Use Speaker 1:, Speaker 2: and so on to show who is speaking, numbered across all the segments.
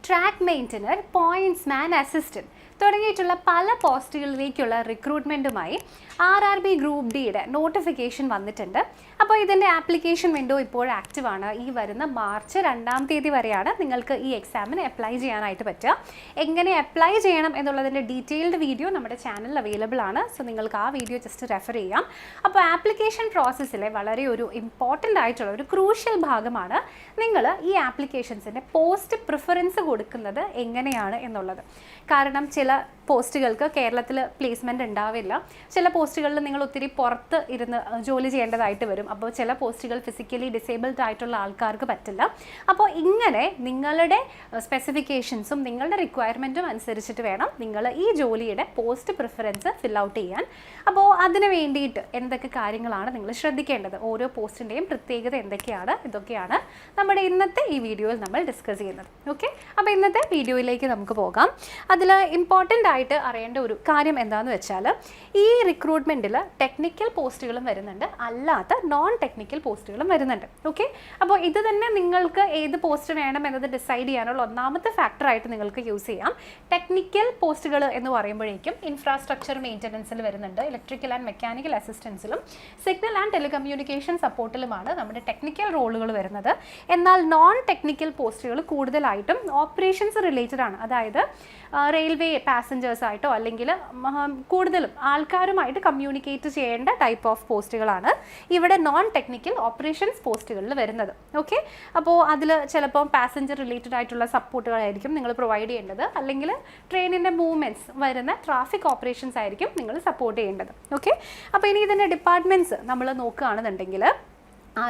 Speaker 1: Track maintainer, പോയിന്റ്സ്മാൻ assistant തുടങ്ങിയിട്ടുള്ള പല പോസ്റ്റുകളിലേക്കുള്ള റിക്രൂട്ട്മെൻറ്റുമായി RRB group ഡിയുടെ നോട്ടിഫിക്കേഷൻ വന്നിട്ടുണ്ട്. അപ്പോൾ ഇതിൻ്റെ ആപ്ലിക്കേഷൻ വിൻഡോ ഇപ്പോൾ ആക്റ്റീവാണ്. ഈ വരുന്ന മാർച്ച് 2 വരെയാണ് നിങ്ങൾക്ക് ഈ എക്സാമിന് അപ്ലൈ ചെയ്യാനായിട്ട് പറ്റുക. എങ്ങനെ അപ്ലൈ ചെയ്യണം എന്നുള്ളതിൻ്റെ ഡീറ്റെയിൽഡ് വീഡിയോ നമ്മുടെ ചാനലിൽ അവൈലബിൾ ആണ്. സോ നിങ്ങൾക്ക് ആ വീഡിയോ ജസ്റ്റ് റെഫർ ചെയ്യാം. അപ്പോൾ ആപ്ലിക്കേഷൻ പ്രോസസ്സിലെ വളരെ ഒരു ഇമ്പോർട്ടൻ്റ് ആയിട്ടുള്ള ഒരു ക്രൂഷ്യൽ ഭാഗമാണ് നിങ്ങൾ ഈ ആപ്ലിക്കേഷൻസിൻ്റെ പോസ്റ്റ് പ്രിഫറൻസ് കൊടുക്കുന്നത് എങ്ങനെയാണ് എന്നുള്ളത്. കാരണം ചില പോസ്റ്റുകൾക്ക് കേരളത്തിൽ പ്ലേസ്മെൻറ്റ് ഉണ്ടാവില്ല. ചില പോസ്റ്റുകളിൽ നിങ്ങൾ ഒത്തിരി പുറത്ത് ഇരുന്ന് ജോലി ചെയ്യേണ്ടതായിട്ട് വരും. അപ്പോൾ ചില പോസ്റ്റുകൾ ഫിസിക്കലി ഡിസേബിൾഡ് ആയിട്ടുള്ള ആൾക്കാർക്ക് പറ്റില്ല. അപ്പോൾ ഇങ്ങനെ നിങ്ങളുടെ സ്പെസിഫിക്കേഷൻസും നിങ്ങളുടെ റിക്വയർമെൻറ്റും അനുസരിച്ചിട്ട് വേണം നിങ്ങൾ ഈ ജോലിയുടെ പോസ്റ്റ് പ്രിഫറൻസ് ഫിൽ ഔട്ട് ചെയ്യാൻ. അപ്പോൾ അതിന് വേണ്ടിയിട്ട് എന്തൊക്കെ കാര്യങ്ങളാണ് നിങ്ങൾ ശ്രദ്ധിക്കേണ്ടത്, ഓരോ പോസ്റ്റിൻ്റെയും പ്രത്യേകത എന്തൊക്കെയാണ്, ഇതൊക്കെയാണ് നമ്മുടെ ഇന്നത്തെ ഈ വീഡിയോയിൽ നമ്മൾ ഡിസ്കസ് ചെയ്യുന്നത്. ഓക്കെ, അപ്പോൾ ഇന്നത്തെ വീഡിയോയിലേക്ക് നമുക്ക് പോകാം. അതിൽ ഇമ്പോർട്ടൻ്റ് ആയിട്ട് അറിയേണ്ട ഒരു കാര്യം എന്താണെന്ന് വെച്ചാൽ, ഈ റിക്രൂട്ട്മെൻറ്റിൽ ടെക്നിക്കൽ പോസ്റ്റുകളും വരുന്നുണ്ട്, അല്ലാത്ത നോൺ ടെക്നിക്കൽ പോസ്റ്റുകളും വരുന്നുണ്ട്. ഓക്കെ, അപ്പോൾ ഇത് തന്നെ നിങ്ങൾക്ക് ഏത് പോസ്റ്റ് വേണം എന്നത് ഡിസൈഡ് ചെയ്യാനുള്ള ഒന്നാമത്തെ ഫാക്ടറായിട്ട് നിങ്ങൾക്ക് യൂസ് ചെയ്യാം. ടെക്നിക്കൽ പോസ്റ്റുകൾ എന്ന് പറയുമ്പോഴേക്കും ഇൻഫ്രാസ്ട്രക്ചർ മെയിൻ്റനൻസിൽ വരുന്നുണ്ട്, ഇലക്ട്രിക്കൽ ആൻഡ് മെക്കാനിക്കൽ അസിസ്റ്റൻസിലും സിഗ്നൽ ആൻഡ് ടെലികമ്മ്യൂണിക്കേഷൻ സപ്പോർട്ടിലുമാണ് നമ്മുടെ ടെക്നിക്കൽ റോളുകൾ വരുന്നത്. എന്നാൽ നോൺ ടെക്നിക്കൽ പോസ്റ്റുകൾ കൂടുതലായിട്ടും ഓപ്പറേഷൻസ് റിലേറ്റഡ് ആണ്. അതായത് റെയിൽവേ പാസഞ്ചേഴ്സായിട്ടോ അല്ലെങ്കിൽ കൂടുതലും ആൾക്കാരുമായിട്ട് കമ്മ്യൂണിക്കേറ്റ് ചെയ്യേണ്ട ടൈപ്പ് ഓഫ് പോസ്റ്റുകളാണ് ഇവിടെ നോൺ ടെക്നിക്കൽ ഓപ്പറേഷൻസ് പോസ്റ്റുകളിൽ വരുന്നത്. ഓക്കെ, അപ്പോൾ അതിൽ ചിലപ്പോൾ പാസഞ്ചർ റിലേറ്റഡ് ആയിട്ടുള്ള സപ്പോർട്ടുകളായിരിക്കും നിങ്ങൾ പ്രൊവൈഡ് ചെയ്യേണ്ടത്, അല്ലെങ്കിൽ ട്രെയിനിൻ്റെ മൂവ്മെൻറ്റ്സ് വരുന്ന ട്രാഫിക് ഓപ്പറേഷൻസ് ആയിരിക്കും നിങ്ങൾ സപ്പോർട്ട് ചെയ്യേണ്ടത്. ഓക്കെ, അപ്പോൾ ഇനി ഇതിൻ്റെ ഡിപ്പാർട്ട്മെൻറ്റ്സ് നമ്മൾ നോക്കുകയാണെന്നുണ്ടെങ്കിൽ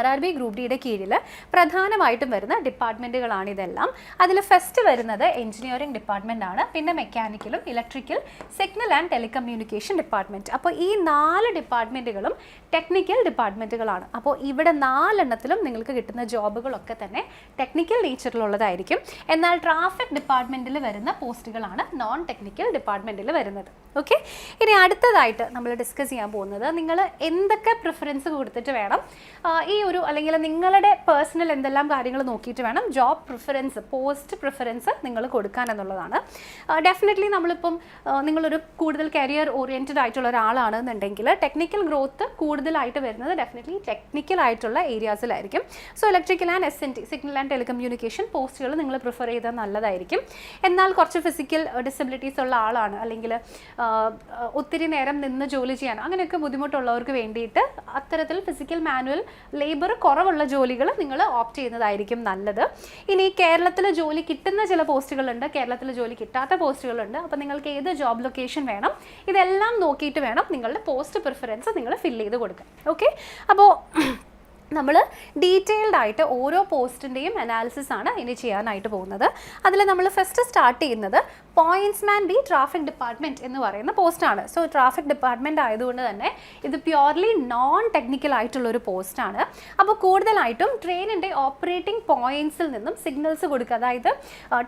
Speaker 1: RRB ഗ്രൂപ്പ് ഡിയുടെ കീഴിൽ പ്രധാനമായിട്ടും വരുന്ന ഡിപ്പാർട്ട്മെൻറ്റുകളാണ് ഇതെല്ലാം. അതിൽ ഫസ്റ്റ് വരുന്നത് എഞ്ചിനീയറിംഗ് ഡിപ്പാർട്ട്മെൻ്റ് ആണ്, പിന്നെ മെക്കാനിക്കലും electrical, signal and telecommunication department. അപ്പോൾ ഈ 4 ഡിപ്പാർട്ട്മെൻറ്റുകളും ടെക്നിക്കൽ ഡിപ്പാർട്ട്മെൻറ്റുകളാണ്. അപ്പോൾ ഇവിടെ 4 നിങ്ങൾക്ക് കിട്ടുന്ന ജോബുകളൊക്കെ തന്നെ ടെക്നിക്കൽ നേച്ചറിലുള്ളതായിരിക്കും. എന്നാൽ ട്രാഫിക് ഡിപ്പാർട്ട്മെൻറ്റിൽ വരുന്ന പോസ്റ്റുകളാണ് നോൺ ടെക്നിക്കൽ ഡിപ്പാർട്ട്മെൻറ്റിൽ വരുന്നത്. ഓക്കെ, ഇനി അടുത്തതായിട്ട് നമ്മൾ ഡിസ്കസ് ചെയ്യാൻ പോകുന്നത് നിങ്ങൾ എന്തൊക്കെ പ്രിഫറൻസ് കൊടുത്തിട്ട് വേണം ഈ ഒരു, അല്ലെങ്കിൽ നിങ്ങളുടെ പേഴ്സണൽ എന്തെല്ലാം കാര്യങ്ങൾ നോക്കിയിട്ട് വേണം ജോബ് പ്രിഫറൻസ്, പോസ്റ്റ് പ്രിഫറൻസ് നിങ്ങൾ കൊടുക്കാൻ എന്നുള്ളതാണ്. ഡെഫിനറ്റ്ലി നമ്മളിപ്പം നിങ്ങളൊരു കൂടുതൽ കരിയർ ഓറിയൻറ്റഡ് ആയിട്ടുള്ള ഒരാളാണെന്നുണ്ടെങ്കിൽ ടെക്നിക്കൽ ഗ്രോത്ത് കൂടുതലായിട്ട് വരുന്നത് ഡെഫിനറ്റ്ലി ടെക്നിക്കൽ ആയിട്ടുള്ള ഏരിയാസിലായിരിക്കും. So electrical and SNT, signal and telecommunication പോസ്റ്റുകൾ നിങ്ങൾ പ്രിഫർ ചെയ്താൽ നല്ലതായിരിക്കും. എന്നാൽ കുറച്ച് ഫിസിക്കൽ ഡിസബിലിറ്റീസ് ഉള്ള ആളാണ്, അല്ലെങ്കിൽ ഒത്തിരി നേരം നിന്ന് ജോലി ചെയ്യാൻ അങ്ങനെയൊക്കെ ബുദ്ധിമുട്ടുള്ളവർക്ക് വേണ്ടിയിട്ട് അത്തരത്തിൽ ഫിസിക്കൽ മാനുവൽ ലേബർ കുറവുള്ള ജോലികൾ നിങ്ങൾ ഓപ്റ്റ് ചെയ്യുന്നതായിരിക്കും നല്ലത്. ഇനി കേരളത്തിൽ ജോലി കിട്ടുന്ന ചില പോസ്റ്റുകളുണ്ട്, കേരളത്തിൽ ജോലി കിട്ടാത്ത പോസ്റ്റുകളുണ്ട്. അപ്പോൾ നിങ്ങൾക്ക് ഏത് ജോബ് ലൊക്കേഷൻ വേണം, ഇതെല്ലാം നോക്കിയിട്ട് വേണം നിങ്ങളുടെ പോസ്റ്റ് പ്രിഫറൻസ് നിങ്ങൾ ഫില്ല് ചെയ്ത് കൊടുക്കാൻ. ഓക്കെ, അപ്പോൾ നമ്മൾ ഡീറ്റെയിൽഡ് ആയിട്ട് ഓരോ പോസ്റ്റിൻ്റെയും അനാലിസിസ് ആണ് ഇനി ചെയ്യാനായിട്ട് പോകുന്നത്. അതിൽ നമ്മൾ ഫസ്റ്റ് സ്റ്റാർട്ട് ചെയ്യുന്നത് പോയിന്റ്സ്മാൻ ബി ട്രാഫിക് ഡിപ്പാർട്ട്മെൻറ്റ് എന്ന് പറയുന്ന പോസ്റ്റാണ്. സോ ട്രാഫിക് ഡിപ്പാർട്ട്മെൻറ്റ് ആയതുകൊണ്ട് തന്നെ ഇത് പ്യുവർലി നോൺ ടെക്നിക്കൽ ആയിട്ടുള്ളൊരു പോസ്റ്റാണ്. അപ്പോൾ കൂടുതലായിട്ടും ട്രെയിനിൻ്റെ ഓപ്പറേറ്റിംഗ് പോയിൻറ്റ്സിൽ നിന്നും സിഗ്നൽസ് കൊടുക്കുക, അതായത്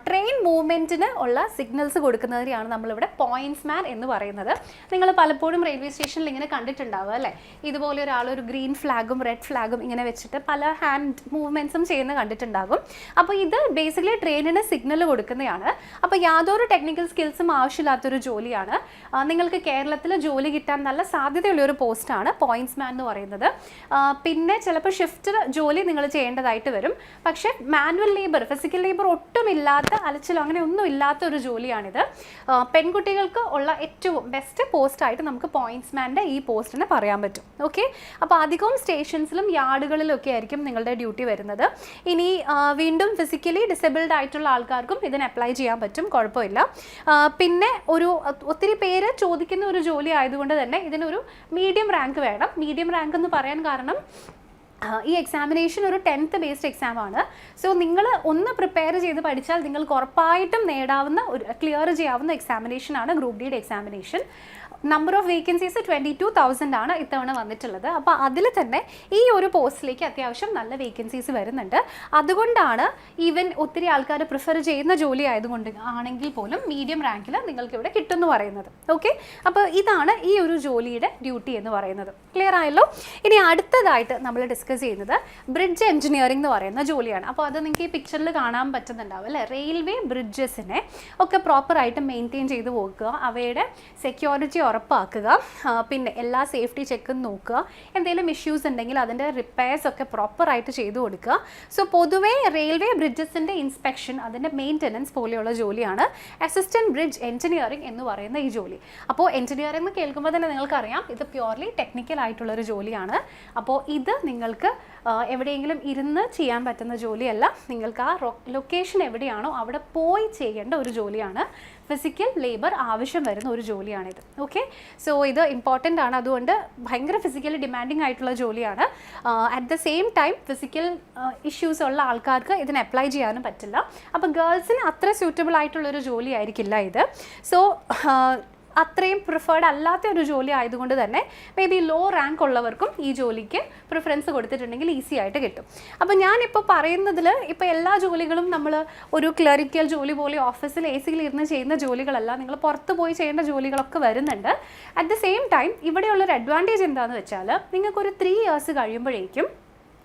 Speaker 1: ട്രെയിൻ മൂവ്മെൻറ്റിന് ഉള്ള സിഗ്നൽസ് കൊടുക്കുന്നതിനെയാണ് നമ്മളിവിടെ പോയിന്റ്സ്മാൻ എന്ന് പറയുന്നത്. നിങ്ങൾ പലപ്പോഴും റെയിൽവേ സ്റ്റേഷനിൽ ഇങ്ങനെ കണ്ടിട്ടുണ്ടാവുക അല്ലേ, ഇതുപോലെ ഒരാൾ ഒരു ഗ്രീൻ ഫ്ലാഗും റെഡ് ഫ്ലാഗും ഇങ്ങനെ വെച്ചിട്ട് പല ഹാൻഡ് മൂവ്മെൻറ്റ്സും ചെയ്യുന്ന കണ്ടിട്ടുണ്ടാകും. അപ്പോൾ ഇത് ബേസിക്കലി ട്രെയിനിന് സിഗ്നൽ കൊടുക്കുന്നതാണ്. അപ്പോൾ യാതൊരു ടെക്നിക്കൽ സ്കിൽസും ആവശ്യമില്ലാത്തൊരു ജോലിയാണ്. നിങ്ങൾക്ക് കേരളത്തിൽ ജോലി കിട്ടാൻ നല്ല സാധ്യതയുള്ളൊരു പോസ്റ്റാണ് പോയിന്റ്സ്മാൻ എന്ന് പറയുന്നത്. പിന്നെ ചിലപ്പോൾ ഷിഫ്റ്റ് ജോലി നിങ്ങൾ ചെയ്യേണ്ടതായിട്ട് വരും. പക്ഷേ മാനുവൽ ലേബർ, ഫിസിക്കൽ ലേബർ ഒട്ടും ഇല്ലാത്ത, അലച്ചിലോ അങ്ങനെ ഒന്നും ഇല്ലാത്ത ഒരു ജോലിയാണിത്. പെൺകുട്ടികൾക്ക് ഉള്ള ഏറ്റവും ബെസ്റ്റ് പോസ്റ്റായിട്ട് നമുക്ക് പോയിന്റ്സ്മാൻ്റെ ഈ പോസ്റ്റിനെ പറയാൻ പറ്റും. ഓക്കെ, അപ്പോൾ അധികവും സ്റ്റേഷൻസിലും യാർഡുകളിലൊക്കെ ആയിരിക്കും നിങ്ങളുടെ ഡ്യൂട്ടി വരുന്നത്. ഇനി വീണ്ടും ഫിസിക്കലി ഡിസേബിൾഡ് ആയിട്ടുള്ള ആൾക്കാർക്കും ഇതിന് അപ്ലൈ ചെയ്യാൻ പറ്റും, കുഴപ്പമില്ല. പിന്നെ ഒത്തിരി പേര് ചോദിക്കുന്ന ഒരു ജോലി ആയതുകൊണ്ട് തന്നെ ഇതിനൊരു മീഡിയം റാങ്ക് വേണം. മീഡിയം റാങ്ക് എന്ന് പറയാൻ കാരണം ഈ എക്സാമിനേഷൻ ഒരു 10th ബേസ്ഡ് എക്സാം ആണ്. സോ നിങ്ങൾ ഒന്ന് പ്രിപ്പയർ ചെയ്ത് പഠിച്ചാൽ നിങ്ങൾക്ക് ഉറപ്പായിട്ടും നേടാവുന്ന, ഒരു ക്ലിയർ ചെയ്യാവുന്ന എക്സാമിനേഷൻ ആണ് ഗ്രൂപ്പ് ഡിയുടെ എക്സാമിനേഷൻ. നമ്പർ ഓഫ് വേക്കൻസീസ് 22,000 ആണ് ഇത്തവണ വന്നിട്ടുള്ളത്. അപ്പോൾ അതിൽ തന്നെ ഈ ഒരു പോസ്റ്റിലേക്ക് അത്യാവശ്യം നല്ല വേക്കൻസീസ് വരുന്നുണ്ട്. അതുകൊണ്ടാണ് ഈവൻ ഒത്തിരി ആൾക്കാർ പ്രിഫർ ചെയ്യുന്ന ജോലി ആയതുകൊണ്ട് ആണെങ്കിൽ പോലും മീഡിയം റാങ്കിൽ നിങ്ങൾക്ക് ഇവിടെ കിട്ടുമെന്ന് പറയുന്നത്. ഓക്കെ, അപ്പോൾ ഇതാണ് ഈ ഒരു ജോലിയുടെ ഡ്യൂട്ടി എന്ന് പറയുന്നത്. ക്ലിയർ ആയല്ലോ? ഇനി അടുത്തതായിട്ട് നമ്മൾ ഡിസ്കസ് ചെയ്യുന്നത് ബ്രിഡ്ജ് എഞ്ചിനീയറിംഗ് എന്ന് പറയുന്ന ജോലിയാണ്. അപ്പോൾ അത് നിങ്ങൾക്ക് ഈ പിക്ചറിൽ കാണാൻ പറ്റുന്നുണ്ടാവും അല്ലേ? റെയിൽവേ ബ്രിഡ്ജസിനെ ഒക്കെ പ്രോപ്പറായിട്ട് മെയിൻറ്റെയിൻ ചെയ്ത് പോകുക, അവയുടെ സെക്യൂരിറ്റി ഉറപ്പാക്കുക, പിന്നെ എല്ലാ സേഫ്റ്റി ചെക്കും നോക്കുക, എന്തെങ്കിലും ഇഷ്യൂസ് ഉണ്ടെങ്കിൽ അതിൻ്റെ റിപ്പയർസ് ഒക്കെ പ്രോപ്പറായിട്ട് ചെയ്തു കൊടുക്കുക. സോ പൊതുവേ റെയിൽവേ ബ്രിഡ്ജസിൻ്റെ ഇൻസ്പെക്ഷൻ, അതിൻ്റെ മെയിൻ്റനൻസ് പോലെയുള്ള ജോലിയാണ് അസിസ്റ്റൻറ്റ് ബ്രിഡ്ജ് എഞ്ചിനീയറിംഗ് എന്ന് പറയുന്ന ഈ ജോലി. അപ്പോൾ എഞ്ചിനീയറിംഗ് എന്ന് കേൾക്കുമ്പോൾ തന്നെ നിങ്ങൾക്കറിയാം ഇത് പ്യുവർലി ടെക്നിക്കൽ ആയിട്ടുള്ളൊരു ജോലിയാണ്. അപ്പോൾ ഇത് നിങ്ങൾക്ക് എവിടെയെങ്കിലും ഇരുന്ന് ചെയ്യാൻ പറ്റുന്ന ജോലിയല്ല, നിങ്ങൾക്ക് ആ ലൊക്കേഷൻ എവിടെയാണോ അവിടെ പോയി ചെയ്യേണ്ട ഒരു ജോലിയാണ്. ഫിസിക്കൽ ലേബർ ആവശ്യം വരുന്ന ഒരു ജോലിയാണിത്. ഓക്കെ, സോ ഇത് ഇമ്പോർട്ടൻ്റ് ആണ്. അതുകൊണ്ട് ഭയങ്കര ഫിസിക്കലി ഡിമാൻഡിങ് ആയിട്ടുള്ള ജോലിയാണ്. At the same time physical issues ഉള്ള ആൾക്കാർക്ക് ഇതിന് അപ്ലൈ ചെയ്യാനും പറ്റില്ല. അപ്പോൾ ഗേൾസിന് അത്ര സ്യൂട്ടബിൾ ആയിട്ടുള്ളൊരു ജോലി ആയിരിക്കില്ല ഇത്. സോ അത്രയും പ്രിഫേർഡ് അല്ലാത്ത ഒരു ജോലി ആയതുകൊണ്ട് തന്നെ മേ ബി ലോ റാങ്ക് ഉള്ളവർക്കും ഈ ജോലിക്ക് പ്രിഫറൻസ് കൊടുത്തിട്ടുണ്ടെങ്കിൽ ഈസി ആയിട്ട് കിട്ടും. അപ്പോൾ ഞാനിപ്പോൾ പറയുന്നതിൽ ഇപ്പോൾ എല്ലാ ജോലികളും നമ്മൾ ഒരു ക്ലറിക്കൽ ജോലി പോലെ ഓഫീസിൽ AC-യിൽ ഇരുന്ന് ചെയ്യുന്ന ജോലികളല്ല, നിങ്ങൾ പുറത്ത് പോയി ചെയ്യേണ്ട ജോലികളൊക്കെ വരുന്നുണ്ട്. അറ്റ് ദ സെയിം ടൈം ഇവിടെയുള്ളൊരു അഡ്വാൻറ്റേജ് എന്താണെന്ന് വെച്ചാൽ നിങ്ങൾക്കൊരു 3 years കഴിയുമ്പോഴേക്കും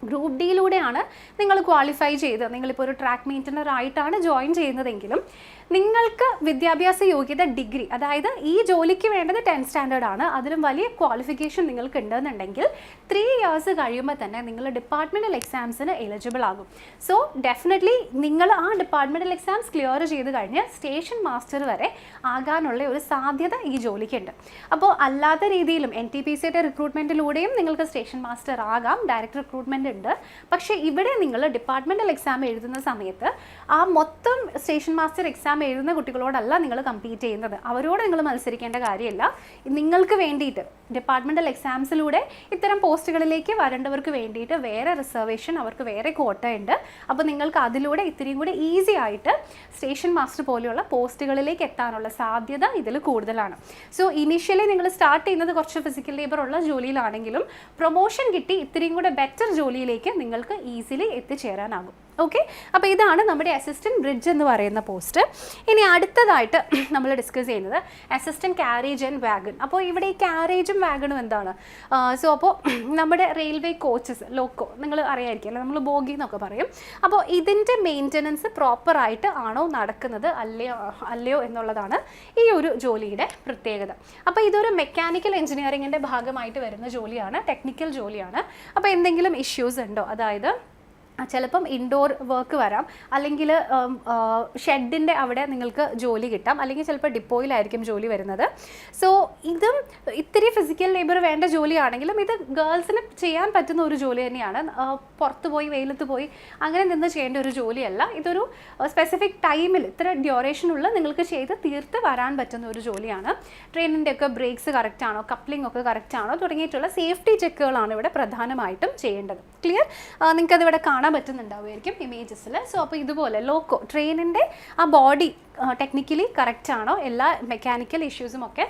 Speaker 1: ഗ്രൂപ്പ് ഡിയിലൂടെയാണ് നിങ്ങൾ ക്വാളിഫൈ ചെയ്ത് നിങ്ങളിപ്പോൾ ഒരു ട്രാക്ക് മെയിൻ്റനർ ആയിട്ടാണ് ജോയിൻ ചെയ്യുന്നതെങ്കിലും നിങ്ങൾക്ക് വിദ്യാഭ്യാസ യോഗ്യത ഡിഗ്രി, അതായത് ഈ ജോലിക്ക് വേണ്ടത് 10th സ്റ്റാൻഡേർഡ് ആണ്, അതിലും വലിയ ക്വാളിഫിക്കേഷൻ നിങ്ങൾക്ക് ഉണ്ടെന്നുണ്ടെങ്കിൽ 3 years കഴിയുമ്പോൾ തന്നെ നിങ്ങൾ ഡിപ്പാർട്ട്മെൻറ്റൽ എക്സാംസിന് എലിജിബിൾ ആകും. സോ ഡെഫിനറ്റ്ലി നിങ്ങൾ ആ ഡിപ്പാർട്ട്മെൻറ്റൽ എക്സാംസ് ക്ലിയർ ചെയ്ത് കഴിഞ്ഞ് സ്റ്റേഷൻ മാസ്റ്റർ വരെ ആകാനുള്ള ഒരു സാധ്യത ഈ ജോലിക്കുണ്ട്. അപ്പോൾ അല്ലാത്ത രീതിയിലും NTPCയുടെ റിക്രൂട്ട്മെൻറ്റിലൂടെയും നിങ്ങൾക്ക് സ്റ്റേഷൻ മാസ്റ്റർ ആകാം, ഡയറക്റ്റ് റിക്രൂട്ട്മെൻറ്റ് ഉണ്ട്. പക്ഷേ ഇവിടെ നിങ്ങൾ ഡിപ്പാർട്ട്മെൻറ്റൽ എക്സാം എഴുതുന്ന സമയത്ത് ആ മൊത്തം സ്റ്റേഷൻ മാസ്റ്റർ എക്സാം എഴുതുന്ന കുട്ടികളോടല്ല നിങ്ങൾ കമ്പീറ്റ് ചെയ്യുന്നത്, അവരോട് നിങ്ങൾ മത്സരിക്കേണ്ട കാര്യമില്ല. നിങ്ങൾക്ക് വേണ്ടിയിട്ട് ഡിപ്പാർട്ട്മെൻറ്റൽ എക്സാംസിലൂടെ ഇത്തരം പോസ്റ്റുകളിലേക്ക് വരേണ്ടവർക്ക് വേണ്ടിയിട്ട് വേറെ റിസർവേഷൻ, അവർക്ക് വേറെ ക്വോട്ട ഉണ്ട്. അപ്പോൾ നിങ്ങൾക്ക് അതിലൂടെ ഇത്രയും കൂടി ഈസി ആയിട്ട് സ്റ്റേഷൻ മാസ്റ്റർ പോലെയുള്ള പോസ്റ്റുകളിലേക്ക് എത്താനുള്ള സാധ്യത ഇതിൽ കൂടുതലാണ്. സോ ഇനീഷ്യലി നിങ്ങൾ സ്റ്റാർട്ട് ചെയ്യുന്നത് കുറച്ച് ഫിസിക്കൽ ലേബർ ഉള്ള ജോലിയിലാണെങ്കിലും പ്രൊമോഷൻ കിട്ടി ഇത്രയും കൂടെ ബെറ്റർ ജോലിയിലേക്ക് നിങ്ങൾക്ക് ഈസിലി എത്തിച്ചേരാനാകും. ഓക്കെ, അപ്പോൾ ഇതാണ് നമ്മുടെ അസിസ്റ്റൻറ്റ് ബ്രിഡ്ജ് എന്ന് പറയുന്ന പോസ്റ്റ്. ഇനി അടുത്തതായിട്ട് നമ്മൾ ഡിസ്കസ് ചെയ്യുന്നത് അസിസ്റ്റൻറ്റ് ക്യാരേജ് ആൻഡ് വാഗൺ. അപ്പോൾ ഇവിടെ ഈ ക്യാരേജും വാഗണും എന്താണ്? സോ അപ്പോൾ നമ്മുടെ റെയിൽവേ കോച്ചസ്, ലോക്കോ നിങ്ങൾ അറിയാമായിരിക്കും അല്ലേ, നമ്മൾ ബോഗി എന്നൊക്കെ പറയും. അപ്പോൾ ഇതിൻ്റെ മെയിൻ്റനൻസ് പ്രോപ്പറായിട്ട് ആണോ നടക്കുന്നത് അല്ലയോ എന്നുള്ളതാണ് ഈ ഒരു ജോലിയുടെ പ്രത്യേകത. അപ്പോൾ ഇതൊരു മെക്കാനിക്കൽ എഞ്ചിനീയറിങ്ങിൻ്റെ ഭാഗമായിട്ട് വരുന്ന ജോലിയാണ്, ടെക്നിക്കൽ ജോലിയാണ്. അപ്പോൾ എന്തെങ്കിലും ഇഷ്യൂസ് ഉണ്ടോ, അതായത് ചിലപ്പം ഇൻഡോർ വർക്ക് വരാം, അല്ലെങ്കിൽ ഷെഡിൻ്റെ അവിടെ നിങ്ങൾക്ക് ജോലി കിട്ടാം, അല്ലെങ്കിൽ ചിലപ്പോൾ ഡിപ്പോയിലായിരിക്കും ജോലി വരുന്നത്. സോ ഇതും ഇത്തിരി ഫിസിക്കൽ ലേബർ വേണ്ട ജോലിയാണെങ്കിലും ഇത് ഗേൾസിന് ചെയ്യാൻ പറ്റുന്ന ഒരു ജോലി തന്നെയാണ്. പുറത്ത് പോയി വെയിലത്ത് പോയി അങ്ങനെ നിന്ന് ചെയ്യേണ്ട ഒരു ജോലിയല്ല. ഇതൊരു സ്പെസിഫിക് ടൈമിൽ ഇത്ര ഡ്യൂറേഷനുള്ള നിങ്ങൾക്ക് ചെയ്ത് തീർത്ത് വരാൻ പറ്റുന്ന ഒരു ജോലിയാണ്. ട്രെയിനിൻ്റെ ഒക്കെ ബ്രേക്സ് കറക്റ്റ് ആണോ, കപ്ലിംഗ് ഒക്കെ കറക്റ്റ് ആണോ തുടങ്ങിയിട്ടുള്ള സേഫ്റ്റി ചെക്കുകളാണ് ഇവിടെ പ്രധാനമായിട്ടും ചെയ്യേണ്ടത്. ക്ലിയർ? നിങ്ങൾക്കതിവിടെ കാണാൻ പറ്റുന്നുണ്ടാവുമായിരിക്കും ഇമേജസിൽ. സോ അപ്പോൾ ഇതുപോലെ ലോക്കോ ട്രെയിനിൻ്റെ ആ ബോഡി ടെക്നിക്കലി കറക്റ്റ് ആണോ, എല്ലാ മെക്കാനിക്കൽ ഇഷ്യൂസും ഒക്കെ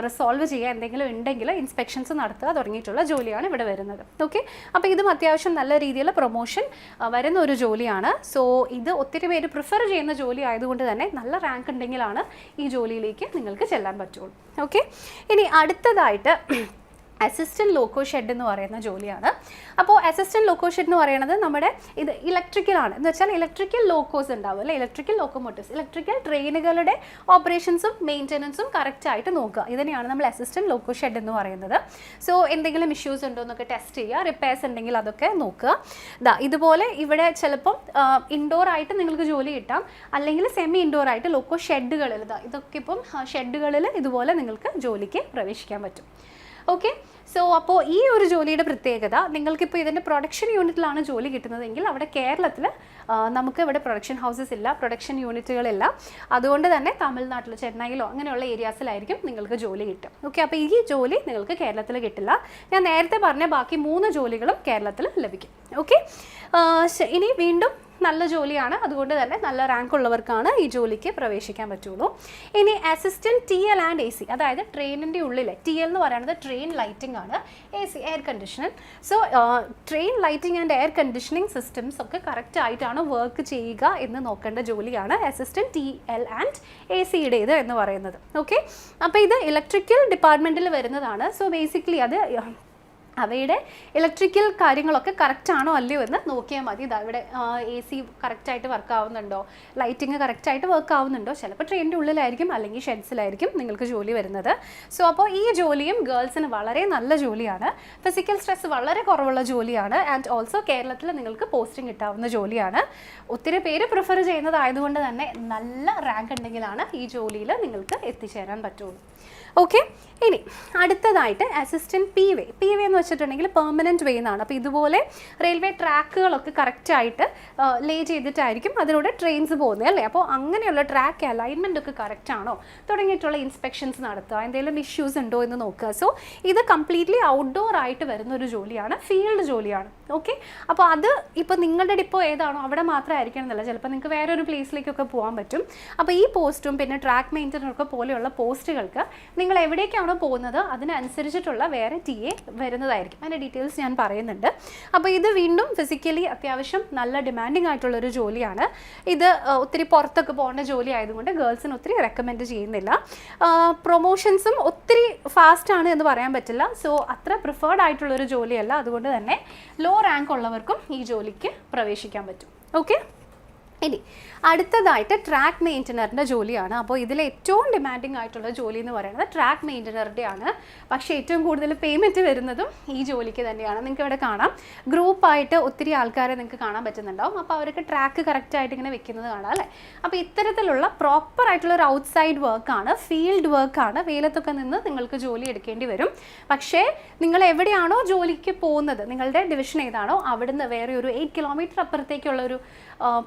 Speaker 1: റിസോൾവ് ചെയ്യുക, എന്തെങ്കിലും ഉണ്ടെങ്കിൽ ഇൻസ്പെക്ഷൻസ് നടത്തുക തുടങ്ങിയിട്ടുള്ള ജോലിയാണ് ഇവിടെ വരുന്നത്. ഓക്കെ, അപ്പോൾ ഇതും അത്യാവശ്യം നല്ല രീതിയിൽ പ്രൊമോഷൻ വരുന്ന ഒരു ജോലിയാണ്. സോ ഇത് ഒത്തിരി പേര് പ്രിഫർ ചെയ്യുന്ന ജോലി ആയതുകൊണ്ട് തന്നെ നല്ല റാങ്ക് ഉണ്ടെങ്കിലാണ് ഈ ജോലിയിലേക്ക് നിങ്ങൾക്ക് ചെല്ലാൻ പറ്റുള്ളൂ. ഓക്കെ, ഇനി അടുത്തതായിട്ട് അസിസ്റ്റൻറ്റ് ലോക്കോ ഷെഡ് എന്ന് പറയുന്ന ജോലിയാണ്. അപ്പോൾ അസിസ്റ്റൻറ്റ് ലോക്കോ ഷെഡ് എന്ന് പറയുന്നത് നമ്മുടെ ഇത് ഇലക്ട്രിക്കലാണ് എന്ന് വെച്ചാൽ ഇലക്ട്രിക്കൽ ലോക്കോസ് ഉണ്ടാവും അല്ലേ, ഇലക്ട്രിക്കൽ ലോക്കോമോട്ടീവ്സ്, ഇലക്ട്രിക്കൽ ട്രെയിനുകളുടെ ഓപ്പറേഷൻസും മെയിൻ്റനൻസും കറക്റ്റായിട്ട് നോക്കുക. ഇതിനെയാണ് നമ്മൾ അസിസ്റ്റൻറ്റ് ലോക്കോ ഷെഡ് എന്ന് പറയുന്നത്. സോ എന്തെങ്കിലും ഇഷ്യൂസ് ഉണ്ടോ എന്നൊക്കെ ടെസ്റ്റ് ചെയ്യുക, റിപ്പയർസ് ഉണ്ടെങ്കിൽ അതൊക്കെ നോക്കുക. ഇതുപോലെ ഇവിടെ ചിലപ്പം ഇൻഡോർ ആയിട്ട് നിങ്ങൾക്ക് ജോലി കിട്ടാം, അല്ലെങ്കിൽ സെമി ഇൻഡോർ ആയിട്ട് ലോക്കോ ഷെഡുകളിൽ ഇതൊക്കെ ഇപ്പം ഷെഡുകളിൽ ഇതുപോലെ നിങ്ങൾക്ക് ജോലിക്ക് പ്രവേശിക്കാൻ പറ്റും. ഓക്കെ, സോ അപ്പോൾ ഈ ഒരു ജോലിയുടെ പ്രത്യേകത, നിങ്ങൾക്കിപ്പോൾ ഇതിൻ്റെ പ്രൊഡക്ഷൻ യൂണിറ്റിലാണ് ജോലി കിട്ടുന്നതെങ്കിൽ അവിടെ കേരളത്തിൽ നമുക്ക് ഇവിടെ പ്രൊഡക്ഷൻ ഹൗസസ് ഇല്ല, പ്രൊഡക്ഷൻ യൂണിറ്റുകളില്ല. അതുകൊണ്ട് തന്നെ തമിഴ്നാട്ടിലോ ചെന്നൈയിലോ അങ്ങനെയുള്ള ഏരിയാസിലായിരിക്കും നിങ്ങൾക്ക് ജോലി കിട്ടും. ഓക്കെ, അപ്പോൾ ഈ ജോലി നിങ്ങൾക്ക് കേരളത്തിൽ കിട്ടില്ല. ഞാൻ നേരത്തെ പറഞ്ഞ ബാക്കി 3 ജോലികളും കേരളത്തിൽ ലഭിക്കും. ഓക്കെ, ഇനി വീണ്ടും നല്ല ജോലിയാണ്, അതുകൊണ്ട് തന്നെ നല്ല റാങ്ക് ഉള്ളവർക്കാണ് ഈ ജോലിക്ക് പ്രവേശിക്കാൻ പറ്റുള്ളൂ. ഇനി അസിസ്റ്റൻറ്റ് TL ആൻഡ് AC, അതായത് ട്രെയിനിൻ്റെ ഉള്ളിൽ TL എന്ന് പറയുന്നത് ട്രെയിൻ ലൈറ്റിംഗ് ആണ്, AC air conditioner. So train lighting and air conditioning systems ഒക്കെ കറക്റ്റ് ആയിട്ടാണ് വർക്ക് ചെയ്യുക എന്ന് നോക്കേണ്ട ജോലിയാണ് അസിസ്റ്റൻറ്റ് TL ആൻഡ് ACയുടേത് എന്ന് പറയുന്നത്. ഓക്കെ, അപ്പോൾ ഇത് ഇലക്ട്രിക്കൽ ഡിപ്പാർട്ട്മെൻറ്റിൽ വരുന്നതാണ്. സോ ബേസിക്കലി അത് അവയുടെ ഇലക്ട്രിക്കൽ കാര്യങ്ങളൊക്കെ കറക്റ്റ് ആണോ അല്ലയോ എന്ന് നോക്കിയാൽ മതി. ഇതാ ഇവിടെ AC കറക്റ്റായിട്ട് വർക്ക് ആവുന്നുണ്ടോ, ലൈറ്റിങ് കറക്റ്റായിട്ട് വർക്ക് ആവുന്നുണ്ടോ, ചിലപ്പോൾ ട്രെയിനിൻ്റെ ഉള്ളിലായിരിക്കും അല്ലെങ്കിൽ ഷെഡ്സിലായിരിക്കും നിങ്ങൾക്ക് ജോലി വരുന്നത്. സോ അപ്പോൾ ഈ ജോലിയും ഗേൾസിന് വളരെ നല്ല ജോലിയാണ്, ഫിസിക്കൽ സ്ട്രെസ് വളരെ കുറവുള്ള ജോലിയാണ്, ആൻഡ് ഓൾസോ കേരളത്തിൽ നിങ്ങൾക്ക് പോസ്റ്റിംഗ് കിട്ടാവുന്ന ജോലിയാണ്. ഒത്തിരി പേര് പ്രിഫർ ചെയ്യുന്നതായതുകൊണ്ട് തന്നെ നല്ല റാങ്ക് ഉണ്ടെങ്കിലാണ് ഈ ജോലിയിൽ നിങ്ങൾക്ക് എത്തിച്ചേരാൻ പറ്റുള്ളൂ. ഓക്കെ, ഇനി അടുത്തതായിട്ട് അസിസ്റ്റൻറ്റ് PV എന്ന് വെച്ചിട്ടുണ്ടെങ്കിൽ പെർമനൻറ്റ് വേ എന്നാണ്. അപ്പോൾ ഇതുപോലെ റെയിൽവേ ട്രാക്കുകളൊക്കെ കറക്റ്റായിട്ട് ലേ ചെയ്തിട്ടായിരിക്കും അതിലൂടെ ട്രെയിൻസ് പോകുന്നത് അല്ലേ. അപ്പോൾ അങ്ങനെയുള്ള ട്രാക്ക് അലൈൻമെൻ്റ് ഒക്കെ കറക്റ്റ് ആണോ തുടങ്ങിയിട്ടുള്ള ഇൻസ്പെക്ഷൻസ് നടത്തുക, എന്തെങ്കിലും ഇഷ്യൂസ് ഉണ്ടോ എന്ന് നോക്കുക. സോ ഇത് കംപ്ലീറ്റ്ലി ഔട്ട്ഡോർ ആയിട്ട് വരുന്ന ഒരു ജോലിയാണ്, ഫീൽഡ് ജോലിയാണ്. ഓക്കെ, അപ്പോൾ അത് ഇപ്പോൾ നിങ്ങളുടെ ഡിപ്പോ ഏതാണോ അവിടെ മാത്രമേ ആയിരിക്കണം എന്നല്ല, ചിലപ്പോൾ നിങ്ങൾക്ക് വേറൊരു പ്ലേസിലേക്കൊക്കെ പോകാൻ പറ്റും. അപ്പോൾ ഈ പോസ്റ്റും പിന്നെ ട്രാക്ക് മെയിൻ്റനറൊക്കെ പോലെയുള്ള പോസ്റ്റുകൾക്ക് നിങ്ങൾ എവിടേക്കാണോ പോകുന്നത് അതിനനുസരിച്ചിട്ടുള്ള വേറെ TA വരുന്നതായിരിക്കും. അതിൻ്റെ ഡീറ്റെയിൽസ് ഞാൻ പറയുന്നുണ്ട്. അപ്പോൾ ഇത് വീണ്ടും ഫിസിക്കലി അത്യാവശ്യം നല്ല ഡിമാൻഡിങ് ആയിട്ടുള്ളൊരു ജോലിയാണ്. ഇത് ഒത്തിരി പുറത്തൊക്കെ പോകേണ്ട ജോലി ആയതുകൊണ്ട് ഗേൾസിന് ഒത്തിരി റെക്കമെൻഡ് ചെയ്യുന്നില്ല. പ്രൊമോഷൻസും ഒത്തിരി ഫാസ്റ്റാണ് എന്ന് പറയാൻ പറ്റില്ല. സോ അത്ര പ്രിഫേർഡ് ആയിട്ടുള്ളൊരു ജോലിയല്ല, അതുകൊണ്ട് തന്നെ ലോ റാങ്ക് ഉള്ളവർക്കും ഈ ജോലിക്ക് പ്രവേശിക്കാൻ പറ്റും. ഓക്കെ, ഇനി അടുത്തതായിട്ട് ട്രാക്ക് മെയിൻ്റനറിൻ്റെ ജോലിയാണ്. അപ്പോൾ ഇതിൽ ഏറ്റവും ഡിമാൻഡിങ് ആയിട്ടുള്ള ജോലി എന്ന് പറയുന്നത് ട്രാക്ക് മെയിൻ്റനറുടെ ആണ്. പക്ഷേ ഏറ്റവും കൂടുതൽ പേയ്മെൻറ്റ് വരുന്നതും ഈ ജോലിക്ക് തന്നെയാണ്. നിങ്ങൾക്ക് ഇവിടെ കാണാം, ഗ്രൂപ്പായിട്ട് ഒത്തിരി ആൾക്കാരെ നിങ്ങൾക്ക് കാണാൻ പറ്റുന്നുണ്ടാവും. അപ്പോൾ അവർക്ക് ട്രാക്ക് കറക്റ്റായിട്ട് ഇങ്ങനെ വെക്കുന്നത് കാണാം അല്ലേ. അപ്പോൾ ഇത്തരത്തിലുള്ള പ്രോപ്പർ ആയിട്ടുള്ള ഒരു ഔട്ട്സൈഡ് വർക്കാണ്, ഫീൽഡ് വർക്കാണ്. വെയിലത്തൊക്കെ നിന്ന് നിങ്ങൾക്ക് ജോലി എടുക്കേണ്ടി വരും. പക്ഷേ നിങ്ങൾ എവിടെയാണോ ജോലിക്ക് പോകുന്നത്, നിങ്ങളുടെ ഡിവിഷൻ ഏതാണോ അവിടുന്ന് വേറെ ഒരു 8 കിലോമീറ്റർ അപ്പുറത്തേക്കുള്ള ഒരു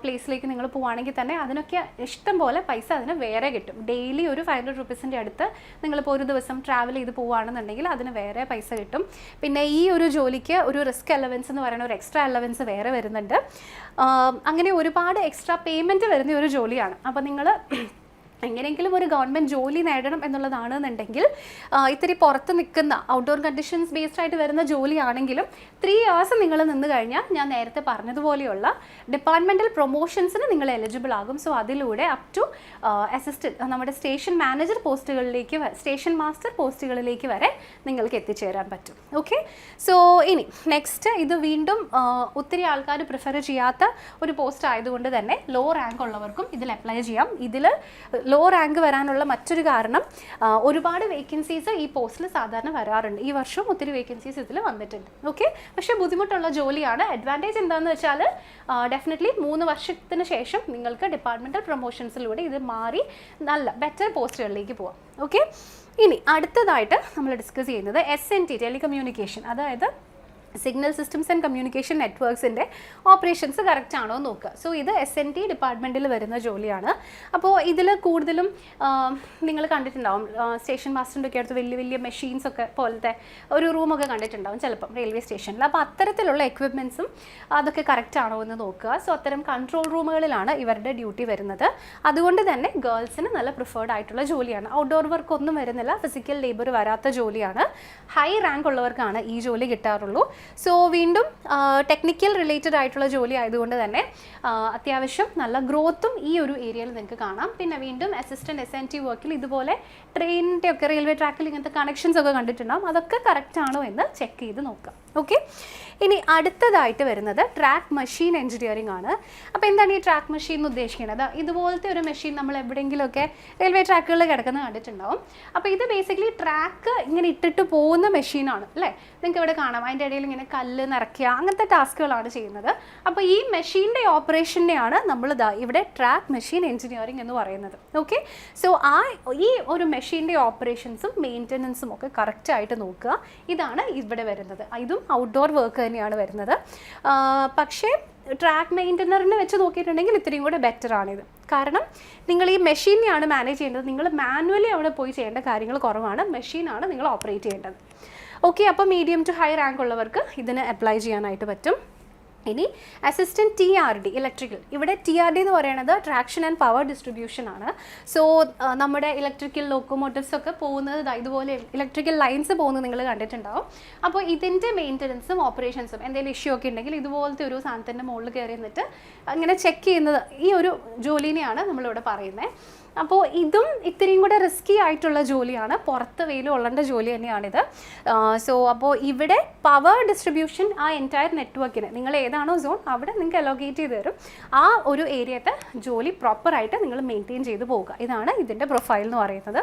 Speaker 1: പ്ലേസിലേക്ക് നിങ്ങൾ പോവുകയാണെങ്കിൽ തന്നെ അതിനൊക്കെ ഇഷ്ടം പോലെ പൈസ അതിന് വേറെ കിട്ടും. ഡെയിലി ഒരു 500 റുപ്പീസിൻ്റെ അടുത്ത് നിങ്ങളിപ്പോൾ ഒരു ദിവസം ട്രാവൽ ചെയ്ത് പോവുകയാണെന്നുണ്ടെങ്കിൽ അതിന് വേറെ പൈസ കിട്ടും. പിന്നെ ഈ ഒരു ജോലിക്ക് ഒരു റിസ്ക് അലവൻസ് എന്ന് പറയുന്ന ഒരു എക്സ്ട്രാ അലവൻസ് വേറെ വരുന്നുണ്ട്. അങ്ങനെ ഒരുപാട് എക്സ്ട്രാ പേയ്മെൻറ്റ് വരുന്ന ഒരു ജോലിയാണ്. അപ്പോൾ നിങ്ങൾ എങ്ങനെയെങ്കിലും ഒരു ഗവൺമെൻറ് ജോലി നേടണം എന്നുള്ളതാണെന്നുണ്ടെങ്കിൽ ഇത്തിരി പുറത്ത് നിൽക്കുന്ന ഔട്ട്ഡോർ കണ്ടീഷൻസ് ബേസ്ഡ് ആയിട്ട് വരുന്ന ജോലിയാണെങ്കിലും 3 years നിങ്ങൾ നിന്ന് കഴിഞ്ഞാൽ ഞാൻ നേരത്തെ പറഞ്ഞതുപോലെയുള്ള ഡിപ്പാർട്ട്മെൻറ്റൽ പ്രൊമോഷൻസിന് നിങ്ങൾ എലിജിബിൾ ആകും. സോ അതിലൂടെ അപ് ടു അസിസ്റ്റൻറ്റ് നമ്മുടെ സ്റ്റേഷൻ മാനേജർ പോസ്റ്റുകളിലേക്ക്, സ്റ്റേഷൻ മാസ്റ്റർ പോസ്റ്റുകളിലേക്ക് വരെ നിങ്ങൾക്ക് എത്തിച്ചേരാൻ പറ്റും. ഓക്കെ, സോ ഇനി നെക്സ്റ്റ് ഇത് വീണ്ടും ഒത്തിരി ആൾക്കാർ പ്രിഫർ ചെയ്യാത്ത ഒരു പോസ്റ്റ് ആയതുകൊണ്ട് തന്നെ ലോ റാങ്ക് ഉള്ളവർക്കും ഇതിൽ അപ്ലൈ ചെയ്യാം. ഇതിൽ ലോ റാങ്ക് വരാനുള്ള മറ്റൊരു കാരണം ഒരുപാട് വേക്കൻസീസ് ഈ പോസ്റ്റിൽ സാധാരണ വരാറുണ്ട്. ഈ വർഷവും ഒത്തിരി വേക്കൻസീസ് ഇതിൽ വന്നിട്ടുണ്ട്. ഓക്കെ, പക്ഷേ ബുദ്ധിമുട്ടുള്ള ജോലിയാണ്. അഡ്വാൻറ്റേജ് എന്താണെന്ന് വെച്ചാൽ ഡെഫിനറ്റ്ലി 3 വർഷത്തിന് ശേഷം നിങ്ങൾക്ക് ഡിപ്പാർട്ട്മെൻറ്റൽ പ്രൊമോഷൻസിലൂടെ ഇത് മാറി നല്ല ബെറ്റർ പോസ്റ്റുകളിലേക്ക് പോകാം. ഓക്കെ, ഇനി അടുത്തതായിട്ട് നമ്മൾ ഡിസ്കസ് ചെയ്യുന്നത് SNT ടെലികമ്മ്യൂണിക്കേഷൻ, അതായത് സിഗ്നൽ സിസ്റ്റംസ് ആൻഡ് കമ്മ്യൂണിക്കേഷൻ നെറ്റ്വർക്ക്സിൻ്റെ ഓപ്പറേഷൻസ് കറക്റ്റ് ആണോ നോക്കുക. സോ ഇത് SNT ഡിപ്പാർട്ട്മെൻറ്റിൽ വരുന്ന ജോലിയാണ്. അപ്പോൾ ഇതിൽ കൂടുതലും നിങ്ങൾ കണ്ടിട്ടുണ്ടാവും സ്റ്റേഷൻ മാസ്റ്ററിൻ്റെ ഒക്കെ അടുത്ത് വലിയ വലിയ മെഷീൻസ് ഒക്കെ പോലത്തെ ഒരു റൂമൊക്കെ കണ്ടിട്ടുണ്ടാവും ചിലപ്പം റെയിൽവേ സ്റ്റേഷനിൽ. അപ്പോൾ അത്തരത്തിലുള്ള എക്വിപ്മെൻറ്റ്സും അതൊക്കെ കറക്റ്റ് ആണോ എന്ന് നോക്കുക. സോ അത്തരം കൺട്രോൾ റൂമുകളിലാണ് ഇവരുടെ ഡ്യൂട്ടി വരുന്നത്. അതുകൊണ്ട് തന്നെ ഗേൾസിന് നല്ല പ്രിഫേർഡ് ആയിട്ടുള്ള ജോലിയാണ്. ഔട്ട്ഡോർ വർക്ക് ഒന്നും വരുന്നില്ല, ഫിസിക്കൽ ലേബർ വരാത്ത ജോലിയാണ്. ഹൈ റാങ്ക് ഉള്ളവർക്കാണ് ഈ ജോലി കിട്ടാറുള്ളൂ. സോ വീണ്ടും ടെക്നിക്കൽ റിലേറ്റഡ് ആയിട്ടുള്ള ജോലി ആയതുകൊണ്ട് തന്നെ അത്യാവശ്യം നല്ല ഗ്രോത്തും ഈ ഒരു ഏരിയയിൽ നിങ്ങൾക്ക് കാണാം. പിന്നെ വീണ്ടും അസിസ്റ്റൻറ്റ് SNT വർക്കിൽ ഇതുപോലെ ട്രെയിനിൻ്റെ ഒക്കെ റെയിൽവേ ട്രാക്കിൽ ഇങ്ങനത്തെ കണക്ഷൻസ് ഒക്കെ കണ്ടിട്ടുണ്ടാകും. അതൊക്കെ കറക്റ്റ് ആണോ എന്ന് ചെക്ക് ചെയ്ത് നോക്കാം. ഓക്കെ, ഇനി അടുത്തതായിട്ട് വരുന്നത് ട്രാക്ക് മെഷീൻ എഞ്ചിനീയറിംഗ് ആണ്. അപ്പോൾ എന്താണ് ഈ ട്രാക്ക് മെഷീൻ എന്ന് ഉദ്ദേശിക്കുന്നത്? ഇതുപോലത്തെ ഒരു മെഷീൻ നമ്മൾ എവിടെയെങ്കിലുമൊക്കെ റെയിൽവേ ട്രാക്കുകളിൽ കിടക്കുന്നത് കണ്ടിട്ടുണ്ടാവും. അപ്പോൾ ഇത് ബേസിക്കലി ട്രാക്ക് ഇങ്ങനെ ഇട്ടിട്ട് പോകുന്ന മെഷീനാണ് അല്ലേ. നിങ്ങൾക്ക് ഇവിടെ കാണാം, അതിൻ്റെ ഇടയിൽ ഇങ്ങനെ കല്ല് നിറയ്ക്കുക അങ്ങനത്തെ ടാസ്കുകളാണ് ചെയ്യുന്നത്. അപ്പോൾ ഈ മെഷീൻ്റെ ഓപ്പറേഷനെയാണ് നമ്മൾ ഇവിടെ ട്രാക്ക് മെഷീൻ എഞ്ചിനീയറിംഗ് എന്ന് പറയുന്നത്. ഓക്കെ, സോ ഈ ഒരു മെഷീൻ്റെ ഓപ്പറേഷൻസും മെയിൻ്റനൻസും ഒക്കെ കറക്റ്റായിട്ട് നോക്കുക. ഇതാണ് ഇവിടെ വരുന്നത്. ഇതും ഔട്ട്ഡോർ വർക്ക് തന്നെയാണ് വരുന്നത്. പക്ഷേ ട്രാക്ക് മെയിൻ്റനറിനെ വെച്ച് നോക്കിയിട്ടുണ്ടെങ്കിൽ ഇത്രയും കൂടെ ബെറ്റർ ആണിത്. കാരണം നിങ്ങൾ ഈ മെഷീനെയാണ് മാനേജ് ചെയ്യേണ്ടത്. നിങ്ങൾ മാനുവലി അവിടെ പോയി ചെയ്യേണ്ട കാര്യങ്ങൾ കുറവാണ്, മെഷീനാണ് നിങ്ങൾ ഓപ്പറേറ്റ് ചെയ്യേണ്ടത്. ഓക്കെ, അപ്പോൾ മീഡിയം ടു ഹൈ റാങ്ക് ഉള്ളവർക്ക് ഇതിന് അപ്ലൈ ചെയ്യാനായിട്ട് പറ്റും. ഇനി അസിസ്റ്റൻറ്റ് TRD ഇലക്ട്രിക്കൽ, ഇവിടെ TRD എന്ന് പറയുന്നത് ട്രാക്ഷൻ ആൻഡ് പവർ ഡിസ്ട്രിബ്യൂഷൻ ആണ്. സോ നമ്മുടെ ഇലക്ട്രിക്കൽ ലോക്കോമോട്ടീവ്സ് ഒക്കെ പോകുന്നത് ഇതുപോലെ ഇലക്ട്രിക്കൽ ലൈൻസ് പോകുന്നത് നിങ്ങൾ കണ്ടിട്ടുണ്ടാവും. അപ്പോൾ ഇതിൻ്റെ മെയിൻ്റനൻസും ഓപ്പറേഷൻസും എന്തെങ്കിലും ഇഷ്യൂ ഒക്കെ ഉണ്ടെങ്കിൽ ഇതുപോലത്തെ ഒരു സാധനത്തിൻ്റെ മുകളിൽ കയറി നിന്നിട്ട് അങ്ങനെ ചെക്ക് ചെയ്യുന്നത്, ഈ ഒരു ജോലിനെയാണ് നമ്മളിവിടെ പറയുന്നത്. അപ്പോൾ ഇതും ഇത്രയും കൂടെ റിസ്കി ആയിട്ടുള്ള ജോലിയാണ്, പുറത്ത് വെയിൽ കൊള്ളേണ്ട ജോലി തന്നെയാണിത്. സോ അപ്പോൾ ഇവിടെ പവർ ഡിസ്ട്രിബ്യൂഷൻ ആ എൻറ്റയർ നെറ്റ്വർക്കിന് നിങ്ങൾ ഏതാണോ സോൺ അവിടെ നിങ്ങൾക്ക് അലോക്കേറ്റ് ചെയ്ത് തരും. ആ ഒരു ഏരിയത്തെ ജോലി പ്രോപ്പറായിട്ട് നിങ്ങൾ മെയിൻറ്റെയിൻ ചെയ്ത് പോവുക. ഇതാണ് ഇതിൻ്റെ പ്രൊഫൈൽ എന്ന് പറയുന്നത്.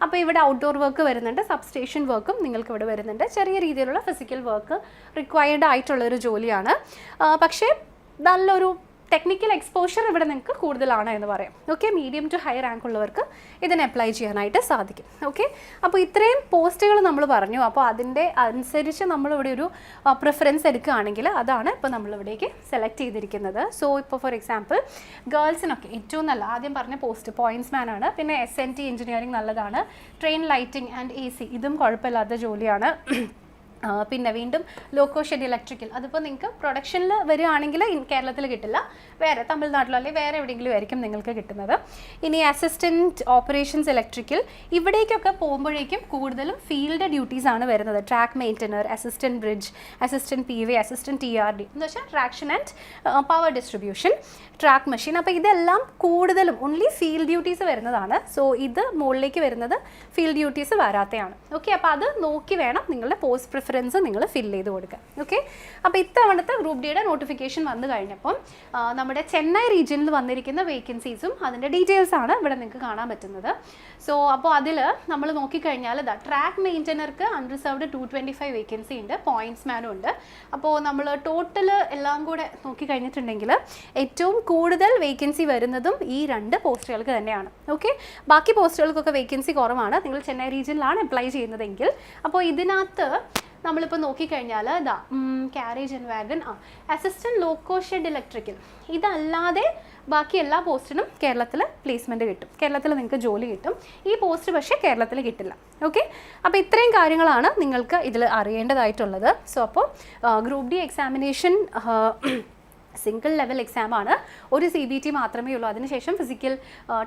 Speaker 1: അപ്പോൾ ഇവിടെ ഔട്ട്ഡോർ വർക്ക് വരുന്നുണ്ട്, സബ്സ്റ്റേഷൻ വർക്കും നിങ്ങൾക്ക് ഇവിടെ വരുന്നുണ്ട്. ചെറിയ രീതിയിലുള്ള ഫിസിക്കൽ വർക്ക് റിക്വയർഡ് ആയിട്ടുള്ളൊരു ജോലിയാണ്. പക്ഷേ നല്ലൊരു ടെക്നിക്കൽ എക്സ്പോഷർ ഇവിടെ നിങ്ങൾക്ക് കൂടുതലാണ് എന്ന് പറയാം. Okay, medium to high rank ഉള്ളവർക്ക് ഇതിനെ അപ്ലൈ ചെയ്യാനായിട്ട് സാധിക്കും. ഓക്കെ, അപ്പോൾ ഇത്രയും പോസ്റ്റുകൾ നമ്മൾ പറഞ്ഞു. അപ്പോൾ അതിൻ്റെ അനുസരിച്ച് നമ്മളിവിടെ ഒരു പ്രിഫറൻസ് എടുക്കുകയാണെങ്കിൽ അതാണ് ഇപ്പോൾ നമ്മളിവിടേക്ക് സെലക്ട് ചെയ്തിരിക്കുന്നത്. സോ ഇപ്പോൾ ഫോർ എക്സാമ്പിൾ ഗേൾസിനൊക്കെ ഏറ്റവും നല്ല ആദ്യം പറഞ്ഞ പോസ്റ്റ് പോയിൻറ്റ്സ്മാൻ ആണ്. പിന്നെ SNT എഞ്ചിനീയറിംഗ് നല്ലതാണ്. ട്രെയിൻ ലൈറ്റിംഗ് ആൻഡ് AC ഇതും കുഴപ്പമില്ലാത്ത ജോലിയാണ്. പിന്നെ വീണ്ടും ലോക്കോ ഷെഡ് ഇലക്ട്രിക്കൽ, അതിപ്പോൾ നിങ്ങൾക്ക് പ്രൊഡക്ഷനിൽ വരികയാണെങ്കിൽ കേരളത്തിൽ കിട്ടില്ല, വേറെ തമിഴ്നാട്ടിലോ അല്ലെങ്കിൽ വേറെ എവിടെയെങ്കിലും ആയിരിക്കും നിങ്ങൾക്ക് കിട്ടുന്നത്. ഇനി അസിസ്റ്റൻറ്റ് ഓപ്പറേഷൻസ് ഇലക്ട്രിക്കൽ, ഇവിടേക്കൊക്കെ പോകുമ്പോഴേക്കും കൂടുതലും ഫീൽഡ് ഡ്യൂട്ടീസ് ആണ് വരുന്നത്. Track maintainer, assistant bridge, assistant PV, assistant TRD എന്ന് വെച്ചാൽ traction and power distribution, track machine. അപ്പോൾ ഇതെല്ലാം കൂടുതലും ഓൺലി ഫീൽഡ് ഡ്യൂട്ടീസ് വരുന്നതാണ്. സോ ഇത് മുകളിലേക്ക് വരുന്നത് ഫീൽഡ് ഡ്യൂട്ടീസ് വരാത്തതാണ്. ഓക്കെ, അപ്പോൾ അത് നോക്കി വേണം നിങ്ങളുടെ പോസ്റ്റ് പ്രിഫറൻസ് നിങ്ങൾ ഫില്ല് ചെയ്ത് കൊടുക്കുക. ഓക്കെ, അപ്പോൾ ഇത്തവണത്തെ ഗ്രൂപ്പ് ഡിയുടെ നോട്ടിഫിക്കേഷൻ വന്നു കഴിഞ്ഞപ്പം നമ്മുടെ ചെന്നൈ റീജിയനിൽ വന്നിരിക്കുന്ന വേക്കൻസീസും അതിൻ്റെ ഡീറ്റെയിൽസ് ആണ് ഇവിടെ നിങ്ങൾക്ക് കാണാൻ പറ്റുന്നത്. സോ അപ്പോൾ അതിൽ നമ്മൾ നോക്കിക്കഴിഞ്ഞാൽ ട്രാക്ക് മെയിൻ്റനർക്ക് അൺറിസർവ്ഡ് 225 വേക്കൻസി ഉണ്ട്, പോയിൻറ്റ്സ്മാനും ഉണ്ട്. അപ്പോൾ നമ്മൾ ടോട്ടൽ എല്ലാം കൂടെ നോക്കിക്കഴിഞ്ഞിട്ടുണ്ടെങ്കിൽ ഏറ്റവും കൂടുതൽ വേക്കൻസി വരുന്നതും ഈ 2 പോസ്റ്റുകൾക്ക് തന്നെയാണ്. ഓക്കെ, ബാക്കി പോസ്റ്റുകൾക്കൊക്കെ വേക്കൻസി കുറവാണ് നിങ്ങൾ ചെന്നൈ റീജിയനിലാണ് അപ്ലൈ ചെയ്യുന്നതെങ്കിൽ. അപ്പോൾ ഇതിനകത്ത് നമ്മളിപ്പോൾ നോക്കിക്കഴിഞ്ഞാൽ carriage and wagon, assistant loco shed electrical, ഇതല്ലാതെ ബാക്കി എല്ലാ പോസ്റ്റിനും കേരളത്തിൽ പ്ലേസ്മെൻറ്റ് കിട്ടും, കേരളത്തിൽ നിങ്ങൾക്ക് ജോലി കിട്ടും. ഈ പോസ്റ്റ് പക്ഷേ കേരളത്തിൽ കിട്ടില്ല. ഓക്കെ, അപ്പോൾ ഇത്രയും കാര്യങ്ങളാണ് നിങ്ങൾക്ക് ഇതിൽ അറിയേണ്ടതായിട്ടുള്ളത്. സോ അപ്പോൾ group D examination single level എക്സാമാണ്, ഒരു CBT മാത്രമേ ഉള്ളൂ. അതിനുശേഷം ഫിസിക്കൽ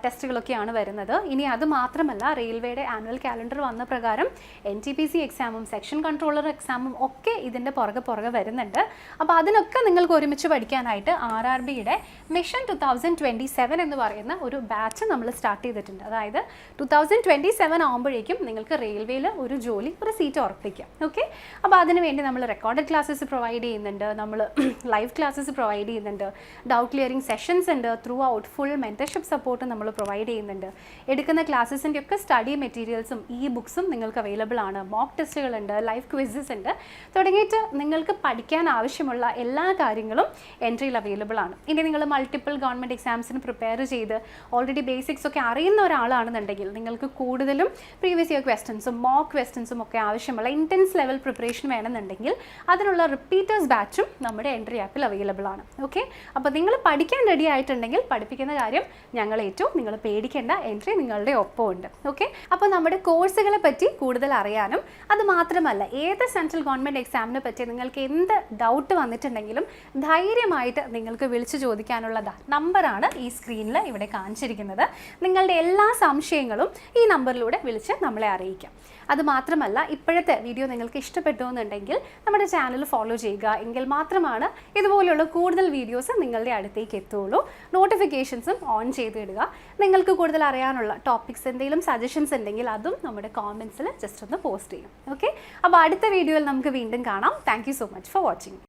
Speaker 1: ടെസ്റ്റുകളൊക്കെയാണ് വരുന്നത്. ഇനി അത് മാത്രമല്ല, റെയിൽവേയുടെ ആനുവൽ കാലണ്ടർ വന്ന പ്രകാരം NTPC എക്സാമും സെക്ഷൻ കൺട്രോളർ എക്സാമും ഒക്കെ ഇതിൻ്റെ പുറകെ വരുന്നുണ്ട്. അപ്പോൾ അതിനൊക്കെ നിങ്ങൾക്ക് ഒരുമിച്ച് പഠിക്കാനായിട്ട് RRBയുടെ മിഷൻ 2027 എന്ന് പറയുന്ന ഒരു ബാച്ച് നമ്മൾ സ്റ്റാർട്ട് ചെയ്തിട്ടുണ്ട്. അതായത് 2027 ആകുമ്പോഴേക്കും നിങ്ങൾക്ക് റെയിൽവേയിൽ ഒരു ജോലി, ഒരു സീറ്റ് ഉറപ്പിക്കാം. ഓക്കെ, അപ്പോൾ അതിനുവേണ്ടി നമ്മൾ റെക്കോർഡഡ് ക്ലാസ്സസ് പ്രൊവൈഡ് ചെയ്യുന്നുണ്ട്, നമ്മൾ ലൈവ് ക്ലാസ്സസ് പ്രൊവൈഡ് ചെയ്യുന്നുണ്ട്, ഡൗട്ട് ക്ലിയറിംഗ് സെഷൻസ് ഉണ്ട്, through out full mentorship support നമ്മൾ പ്രൊവൈഡ് ചെയ്യുന്നുണ്ട്. എടുക്കുന്ന ക്ലാസ്സസിൻ്റെ ഒക്കെ സ്റ്റഡി മെറ്റീരിയൽസും ബുക്സും നിങ്ങൾക്ക് അവൈലബിൾ ആണ്. മോക്ക് ടെസ്റ്റുകളുണ്ട്, ലൈവ് ക്വിസസ് ഉണ്ട്, തുടങ്ങിയിട്ട് നിങ്ങൾക്ക് പഠിക്കാൻ ആവശ്യമുള്ള എല്ലാ കാര്യങ്ങളും എൻട്രിയിൽ അവൈലബിൾ ആണ്. ഇനി നിങ്ങൾ മൾട്ടിപ്പിൾ ഗവൺമെൻറ് എക്സാംസിന് പ്രിപ്പയർ ചെയ്ത് ഓൾറെഡി ബേസിക്സ് ഒക്കെ അറിയുന്ന ഒരാളാണെന്നുണ്ടെങ്കിൽ നിങ്ങൾക്ക് കൂടുതലും പ്രീവിയസ് ഇയർ ക്വസ്റ്റൻസും മോക്ക് ക്വസ്റ്റൻസും ഒക്കെ ആവശ്യമുള്ള ഇൻറ്റൻസ് ലെവൽ പ്രിപ്പറേഷൻ വേണമെന്നുണ്ടെങ്കിൽ അതിനുള്ള റിപ്പീറ്റേഴ്സ് ബാച്ചും നമ്മുടെ എൻട്രി ആപ്പിൽ അവൈലബിൾ ആണ്. ഓക്കെ, അപ്പോൾ നിങ്ങൾ പഠിക്കാൻ റെഡി ആയിട്ടുണ്ടെങ്കിൽ പഠിപ്പിക്കുന്ന കാര്യം ഞങ്ങൾ ഏറ്റവും, നിങ്ങൾ പേടിക്കേണ്ട, എൻട്രി നിങ്ങളുടെ ഒപ്പമുണ്ട്. ഓക്കെ, അപ്പോൾ നമ്മുടെ കോഴ്സുകളെ പറ്റി കൂടുതൽ അറിയാനും അത് മാത്രമല്ല ഏത് സെൻട്രൽ ഗവൺമെൻറ് എക്സാമിനെ പറ്റി നിങ്ങൾക്ക് എന്ത് ഡൗട്ട് വന്നിട്ടുണ്ടെങ്കിലും ധൈര്യമായിട്ട് നിങ്ങൾക്ക് വിളിച്ചു ചോദിക്കാനുള്ള നമ്പറാണ് ഈ സ്ക്രീനിൽ ഇവിടെ കാണിച്ചിരിക്കുന്നത്. നിങ്ങളുടെ എല്ലാ സംശയങ്ങളും ഈ നമ്പറിലൂടെ വിളിച്ച് നമ്മളെ അറിയിക്കാം. അത് മാത്രമല്ല ഇപ്പോഴത്തെ വീഡിയോ നിങ്ങൾക്ക് ഇഷ്ടപ്പെട്ടു എന്നുണ്ടെങ്കിൽ നമ്മുടെ ചാനൽ ഫോളോ ചെയ്യുക, എങ്കിൽ മാത്രമാണ് ഇതുപോലെയുള്ള കൂടുതൽ വീഡിയോസ് നിങ്ങളുടെ അടുത്തേക്ക് എത്തുള്ളൂ. നോട്ടിഫിക്കേഷൻസും ഓൺ ചെയ്തിടുക. നിങ്ങൾക്ക് കൂടുതൽ അറിയാനുള്ള ടോപ്പിക്സ് എന്തെങ്കിലും സജഷൻസ് ഉണ്ടെങ്കിൽ അതും നമ്മുടെ കോമെൻറ്റ്സിൽ ജസ്റ്റ് ഒന്ന് പോസ്റ്റ് ചെയ്യും. ഓക്കെ, അപ്പോൾ അടുത്ത വീഡിയോയിൽ നമുക്ക് വീണ്ടും കാണാം. Thank you so much for watching.